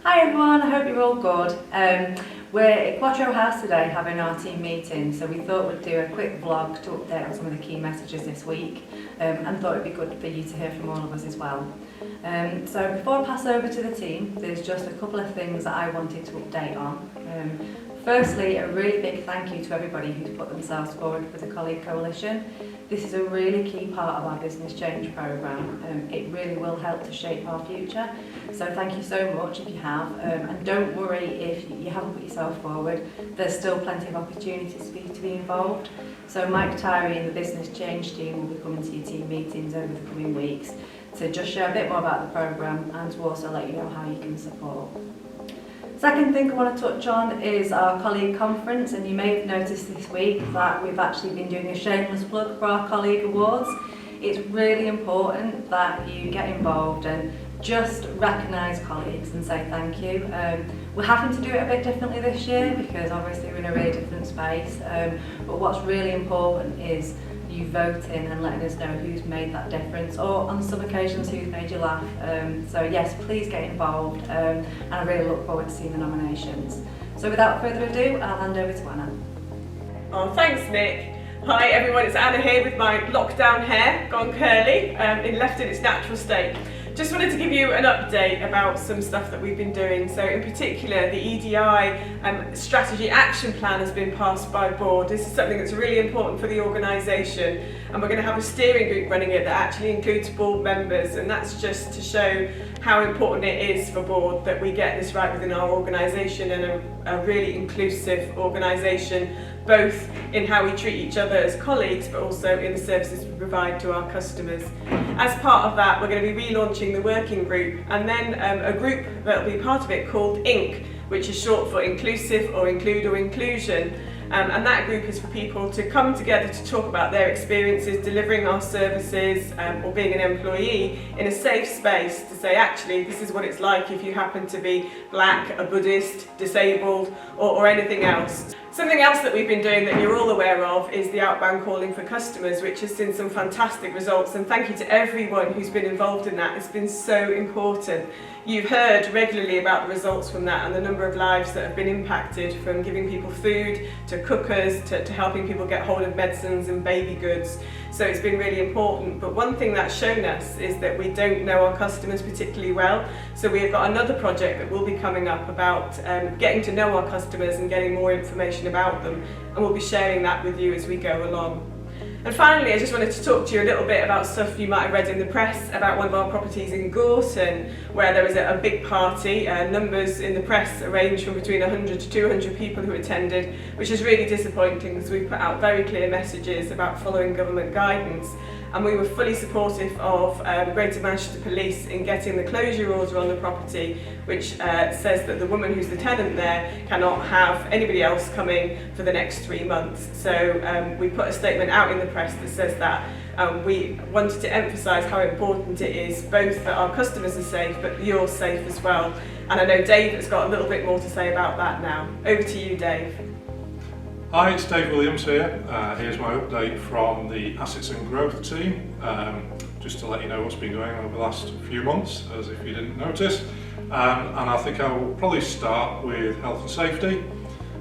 Hi everyone, I hope you're all good. We're at Quattro House today having our team meeting, so we thought we'd do a quick vlog to update on some of the key messages this week, and thought it'd be good for you to hear from all of us as well. So before I pass over to the team, there's just a couple of things that I wanted to update on. Firstly, a really big thank you to everybody who's put themselves forward for the Colleague Coalition. This is a really key part of our business change programme. It really will help to shape our future. So thank you so much if you have, and don't worry if you haven't put yourself forward. There's still plenty of opportunities for you to be involved. So Mike Tyree and the business change team will be coming to your team meetings over the coming weeks to just share a bit more about the programme and to also let you know how you can support. Second thing I want to touch on is our colleague conference, and you may have noticed this week that we've actually been doing a shameless plug for our colleague awards. It's really important that you get involved and just recognise colleagues and say thank you. We're having to do it a bit differently this year because obviously we're in a really different space, but what's really important is you voting and letting us know who's made that difference, or on some occasions who's made you laugh. So yes, please get involved, and I really look forward to seeing the nominations. So without further ado, I'll hand over to Anna. Oh, thanks Nick. Hi everyone, it's Anna here with my lockdown hair gone curly and left in its natural state. Just wanted to give you an update about some stuff that we've been doing. So in particular, the EDI strategy action plan has been passed by board. This is something that's really important for the organisation, and we're going to have a steering group running it that actually includes board members, and that's just to show how important it is for board that we get this right within our organisation, and a really inclusive organisation, both in how we treat each other as colleagues but also in the services we provide to our customers. As part of that, we're going to be relaunching the working group, and then a group that will be part of it called INC, which is short for Inclusive or Include or Inclusion. And that group is for people to come together to talk about their experiences delivering our services or being an employee in a safe space to say, actually, this is what it's like if you happen to be black, a Buddhist, disabled, or anything else. Something else that we've been doing that you're all aware of is the outbound calling for customers, which has seen some fantastic results, and thank you to everyone who's been involved in that. It's been so important. You've heard regularly about the results from that and the number of lives that have been impacted, from giving people food to cookers to helping people get hold of medicines and baby goods. So it's been really important. But one thing that's shown us is that we don't know our customers particularly well. So we've got another project that will be coming up about getting to know our customers and getting more information about them, and we'll be sharing that with you as we go along. And finally, I just wanted to talk to you a little bit about stuff you might have read in the press about one of our properties in Gorton, where there was a big party. Numbers in the press range from between 100 to 200 people who attended, which is really disappointing because we put out very clear messages about following government guidance. And we were fully supportive of Greater Manchester Police in getting the closure order on the property, which says that the woman who's the tenant there cannot have anybody else coming for the next 3 months. So we put a statement out in the press that says that. We wanted to emphasise how important it is both that our customers are safe, but you're safe as well. And I know Dave has got a little bit more to say about that now. Over to you, Dave. Hi, it's Dave Williams here. Here's my update from the Assets and Growth team, just to let you know what's been going on over the last few months, as if you didn't notice. And I think I will probably start with health and safety.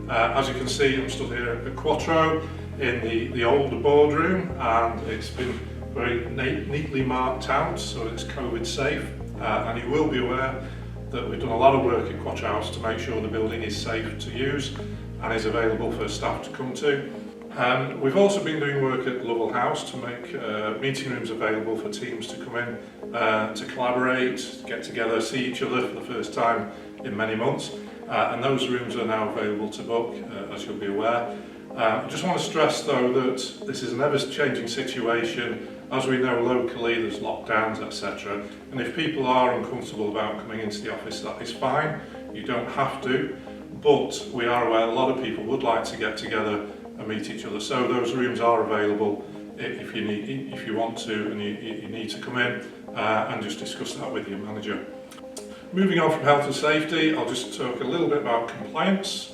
As you can see, I'm stood here at Quattro in the old boardroom, and it's been very neatly marked out so it's COVID safe. And you will be aware that we've done a lot of work at Quattro House to make sure the building is safe to use and is available for staff to come to. We've also been doing work at Lovell House to make meeting rooms available for teams to come in to collaborate, get together, see each other for the first time in many months, and those rooms are now available to book, as you'll be aware. I just want to stress though that this is an ever-changing situation. As we know locally, there's lockdowns, etc. And if people are uncomfortable about coming into the office, that is fine. You don't have to. But we are aware a lot of people would like to get together and meet each other. So those rooms are available if you want to and you need to come in and just discuss that with your manager. Moving on from health and safety, I'll just talk a little bit about compliance.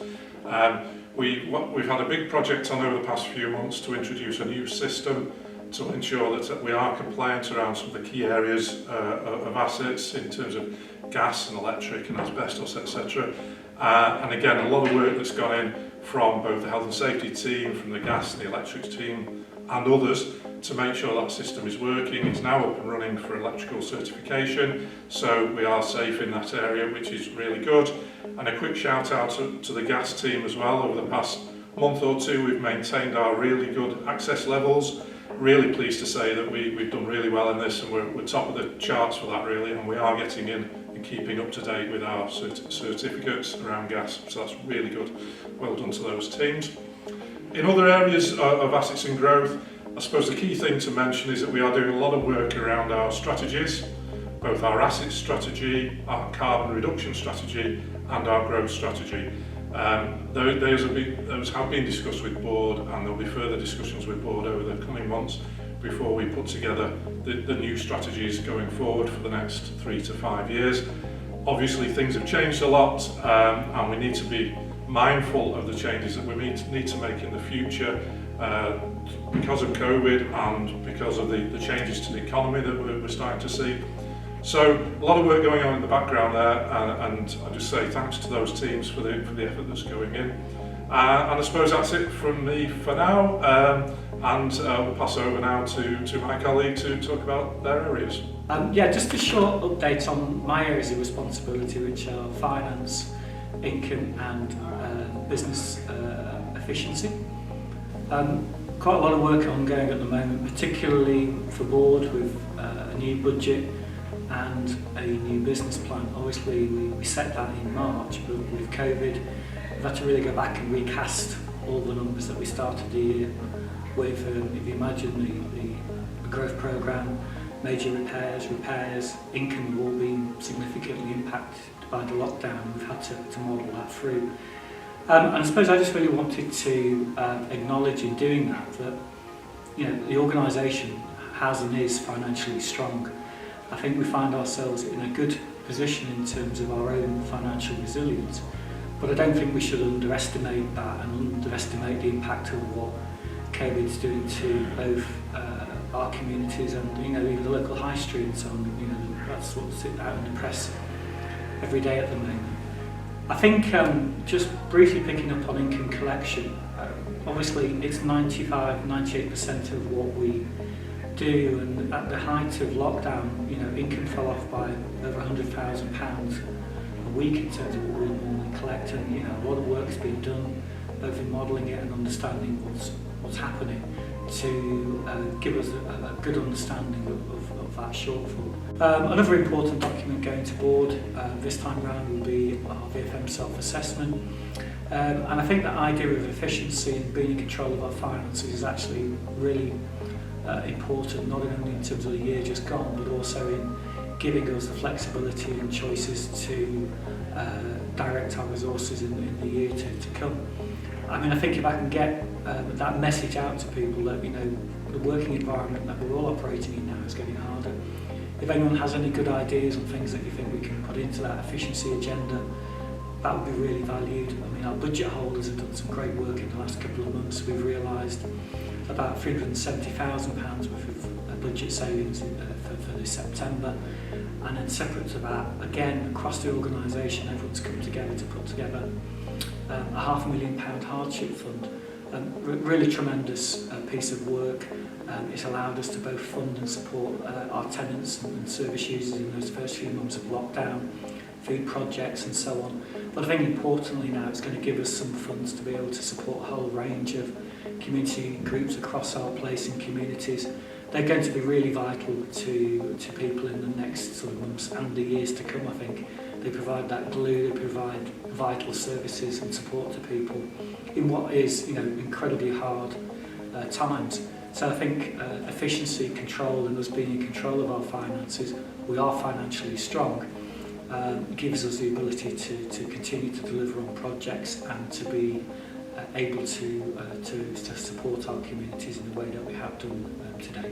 We've had a big project on over the past few months to introduce a new system to ensure that we are compliant around some of the key areas of assets in terms of gas and electric and asbestos, etc. And again, a lot of work that's gone in from both the health and safety team, from the gas and the electrics team and others to make sure that system is working. It's now up and running for electrical certification, so we are safe in that area, which is really good. And a quick shout out to the gas team as well. Over the past month or two, we've maintained our really good access levels. Really pleased to say that we've done really well in this, and we're top of the charts for that really, and we are getting in and keeping up to date with our certificates around gas, so that's really good. Well done to those teams. In other areas of assets and growth, I suppose the key thing to mention is that we are doing a lot of work around our strategies, both our asset strategy, our carbon reduction strategy and our growth strategy. Those have been discussed with board, and there'll be further discussions with board over the coming months before we put together the new strategies going forward for the next 3 to 5 years. Obviously things have changed a lot, and we need to be mindful of the changes that we need to make in the future because of COVID and because of the changes to the economy that we're starting to see. So a lot of work going on in the background there, and I just say thanks to those teams for the effort that's going in. And I suppose that's it from me for now, and we'll pass over now to my colleague to talk about their areas. Yeah, just a short update on my areas of responsibility, which are finance, income and business efficiency. Quite a lot of work ongoing at the moment, particularly for board with a new budget and a new business plan. Obviously we set that in March, but with COVID we've had to really go back and recast all the numbers that we started the year with. If you imagine the growth programme, major repairs, income have all been significantly impacted by the lockdown. We've had to model that through. And I suppose I just really wanted to acknowledge in doing that you know, the organisation has and is financially strong. I think we find ourselves in a good position in terms of our own financial resilience, but I don't think we should underestimate that and underestimate the impact of what COVID's doing to both our communities and, you know, even the local high street and so on. You know, that's what's out in the press every day at the moment. I think just briefly picking up on income collection, obviously it's 95–98% of what we do, and at the height of lockdown, you know, income fell off by over £100,000 a week in terms of what we normally collect, and, you know, a lot of work's been done both in modelling it and understanding what's happening to give us a good understanding of that shortfall. Another important document going to board this time round will be our VFM self-assessment, and I think that idea of efficiency and being in control of our finances is actually really important, not only in terms of the year just gone, but also in giving us the flexibility and choices to direct our resources in the year to come. I mean, I think if I can get that message out to people that, you know, the working environment that we're all operating in now is getting harder. If anyone has any good ideas on things that you think we can put into that efficiency agenda, that would be really valued. I mean, our budget holders have done some great work in the last couple of months. We've realised about £370,000 worth of budget savings for this September. And then separate to that, again, across the organisation, everyone's come together to put together a £500,000 hardship fund. Really tremendous piece of work. It's allowed us to both fund and support our tenants and service users in those first few months of lockdown, food projects and so on. But I think importantly now it's going to give us some funds to be able to support a whole range of community groups across our place and communities. They're going to be really vital to people in the next sort of months and the years to come, I think. They provide that glue, they provide vital services and support to people in what is, you know, incredibly hard times. So I think efficiency, control, and us being in control of our finances, we are financially strong, gives us the ability to continue to deliver on projects and to be able to support our communities in the way that we have done today.